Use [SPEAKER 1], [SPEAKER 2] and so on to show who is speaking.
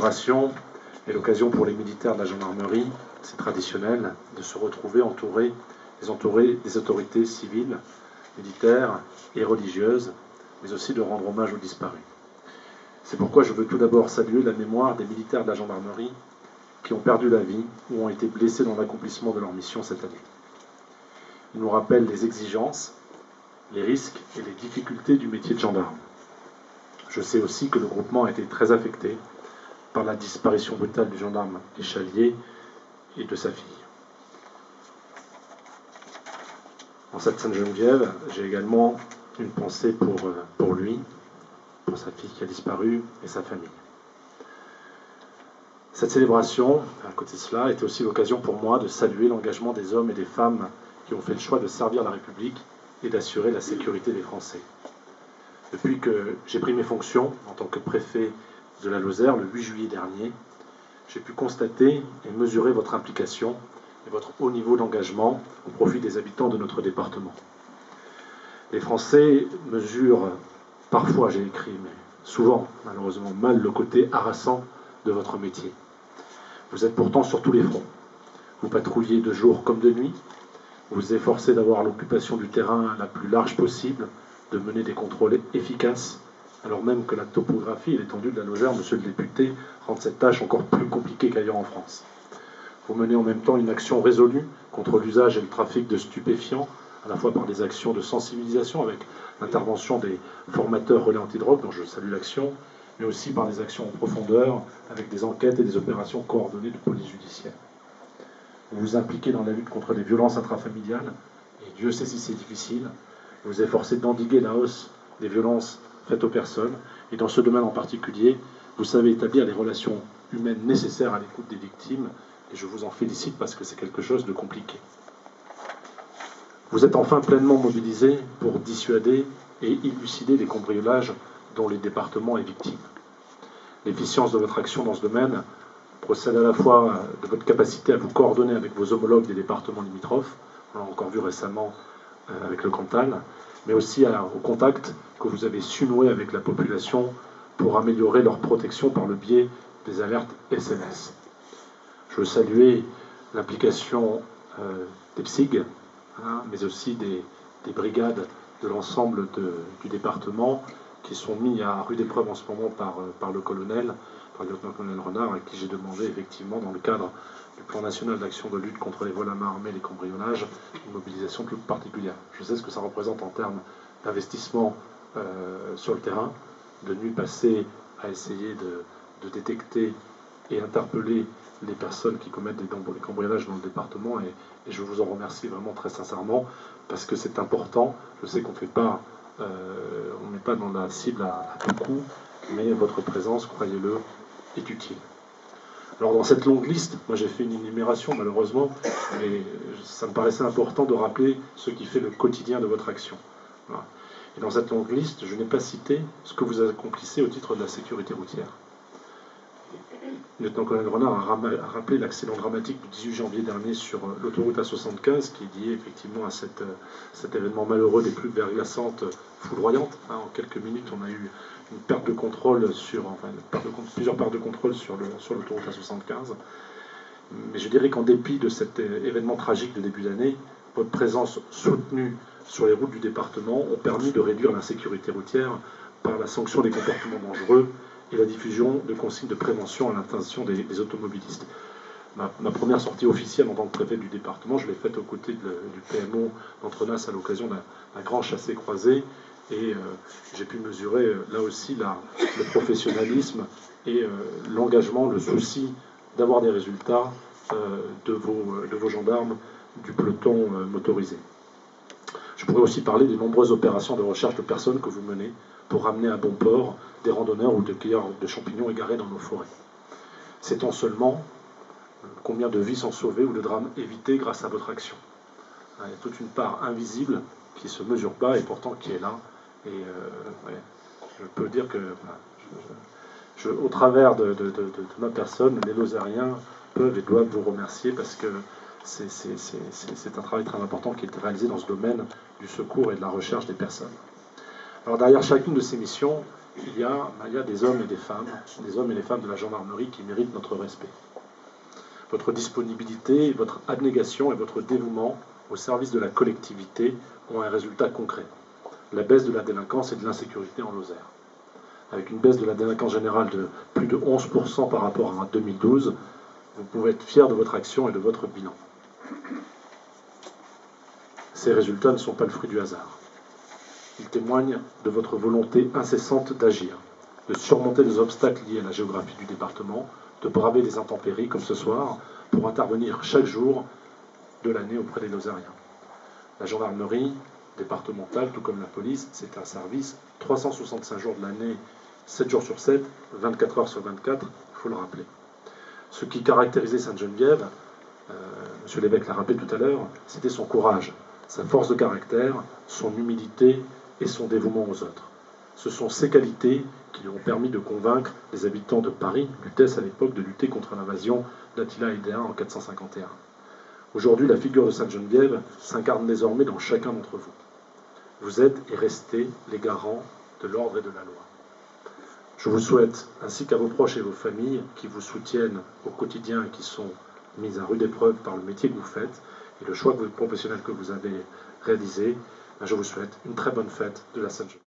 [SPEAKER 1] célébration est l'occasion pour les militaires de la gendarmerie, c'est traditionnel, de se retrouver entourés des autorités civiles, militaires et religieuses, mais aussi de rendre hommage aux disparus. C'est pourquoi je veux tout d'abord saluer la mémoire des militaires de la gendarmerie qui ont perdu la vie ou ont été blessés dans l'accomplissement de leur mission cette année. Ils nous rappellent les exigences, les risques et les difficultés du métier de gendarme. Je sais aussi que le groupement a été très affecté par la disparition brutale du gendarme Échalier et de sa fille. En cette Sainte-Geneviève, j'ai également une pensée pour lui, pour sa fille qui a disparu et sa famille. Cette célébration, à côté de cela, était aussi l'occasion pour moi de saluer l'engagement des hommes et des femmes qui ont fait le choix de servir la République et d'assurer la sécurité des Français. Depuis que j'ai pris mes fonctions en tant que préfet de la Lozère le 8 juillet dernier, j'ai pu constater et mesurer votre implication et votre haut niveau d'engagement au profit des habitants de notre département. Les Français mesurent parfois, j'ai écrit, mais souvent, malheureusement, mal le côté harassant de votre métier. Vous êtes pourtant sur tous les fronts. Vous patrouillez de jour comme de nuit. Vous vous efforcez d'avoir l'occupation du terrain la plus large possible, de mener des contrôles efficaces, alors même que la topographie et l'étendue de la Lozère, monsieur le député, rendent cette tâche encore plus compliquée qu'ailleurs en France. Vous menez en même temps une action résolue contre l'usage et le trafic de stupéfiants, à la fois par des actions de sensibilisation avec l'intervention des formateurs relais antidrogue, dont je salue l'action, mais aussi par des actions en profondeur avec des enquêtes et des opérations coordonnées de police judiciaire. Vous vous impliquez dans la lutte contre les violences intrafamiliales, et Dieu sait si c'est difficile. Vous vous efforcez d'endiguer la hausse des violences faites aux personnes, et dans ce domaine en particulier, vous savez établir les relations humaines nécessaires à l'écoute des victimes, et je vous en félicite parce que c'est quelque chose de compliqué. Vous êtes enfin pleinement mobilisé pour dissuader et élucider les cambriolages dont le département est victime. L'efficience de votre action dans ce domaine procède à la fois de votre capacité à vous coordonner avec vos homologues des départements limitrophes, on l'a encore vu récemment avec le Cantal, mais aussi au contact que vous avez su nouer avec la population pour améliorer leur protection par le biais des alertes SMS. Je veux saluer l'implication des PSIG, mais aussi des brigades de l'ensemble du département qui sont mis à rude épreuve en ce moment par le colonel, par le lieutenant-colonel Renard, à qui j'ai demandé effectivement, dans le cadre du plan national d'action de lutte contre les vols à main armée et les cambriolages, une mobilisation plus particulière. Je sais ce que ça représente en termes d'investissement sur le terrain, de nuit passée à essayer de détecter et interpeller les personnes qui commettent des cambriolages dans le département, et je vous en remercie vraiment très sincèrement, parce que c'est important. Je sais qu'on ne fait pas, on n'est pas dans la cible à tout coup, mais votre présence, croyez-le, est utile. Alors dans cette longue liste, moi j'ai fait une énumération malheureusement, mais ça me paraissait important de rappeler ce qui fait le quotidien de votre action. Voilà. Et dans cette longue liste, je n'ai pas cité ce que vous accomplissez au titre de la sécurité routière. Le lieutenant-colonel Renard a rappelé l'accident dramatique du 18 janvier dernier sur l'autoroute A75, qui est lié effectivement à cet événement malheureux des pluies verglaçantes foudroyantes. En quelques minutes, on a eu une perte de contrôle plusieurs pertes de contrôle sur l'autoroute A75. Mais je dirais qu'en dépit de cet événement tragique de début d'année, votre présence soutenue sur les routes du département ont permis de réduire l'insécurité routière par la sanction des comportements dangereux et la diffusion de consignes de prévention à l'intention des automobilistes. Ma première sortie officielle en tant que préfet du département, je l'ai faite aux côtés du PMO d'Entrenas à l'occasion d'un grand chassé-croisé, et j'ai pu mesurer là aussi le professionnalisme et l'engagement, le souci d'avoir des résultats de vos gendarmes du peloton motorisé. Je pourrais aussi parler des nombreuses opérations de recherche de personnes que vous menez pour ramener à bon port des randonneurs ou des cueilleurs de champignons égarés dans nos forêts. Sait-on seulement combien de vies sont sauvées ou de drames évités grâce à votre action? Il y a toute une part invisible qui ne se mesure pas et pourtant qui est là. Et je peux dire que au travers de ma personne, les Lozériens peuvent et doivent vous remercier, parce que c'est un travail très important qui est réalisé dans ce domaine du secours et de la recherche des personnes. Alors derrière chacune de ces missions, il y a des hommes et des femmes de la gendarmerie qui méritent notre respect. Votre disponibilité, votre abnégation et votre dévouement au service de la collectivité ont un résultat concret: la baisse de la délinquance et de l'insécurité en Lozère. Avec une baisse de la délinquance générale de plus de 11% par rapport à 2012, vous pouvez être fiers de votre action et de votre bilan. Ces résultats ne sont pas le fruit du hasard. Ils témoignent de votre volonté incessante d'agir, de surmonter les obstacles liés à la géographie du département, de braver les intempéries comme ce soir, pour intervenir chaque jour de l'année auprès des Lozériens. La gendarmerie départementale, tout comme la police, c'est un service 365 jours de l'année, 7 jours sur 7, 24 heures sur 24, il faut le rappeler. Ce qui caractérisait Sainte-Geneviève, M. l'évêque l'a rappelé tout à l'heure, c'était son courage, sa force de caractère, son humilité et son dévouement aux autres. Ce sont ces qualités qui lui ont permis de convaincre les habitants de Paris, Lutèce à l'époque, de lutter contre l'invasion d'Attila Hildéen en 451. Aujourd'hui, la figure de Sainte-Geneviève s'incarne désormais dans chacun d'entre vous. Vous êtes et restez les garants de l'ordre et de la loi. Je vous souhaite, ainsi qu'à vos proches et vos familles qui vous soutiennent au quotidien et qui sont mis à rude épreuve par le métier que vous faites et le choix professionnel que vous avez réalisé, je vous souhaite une très bonne fête de la Sainte-Geneviève.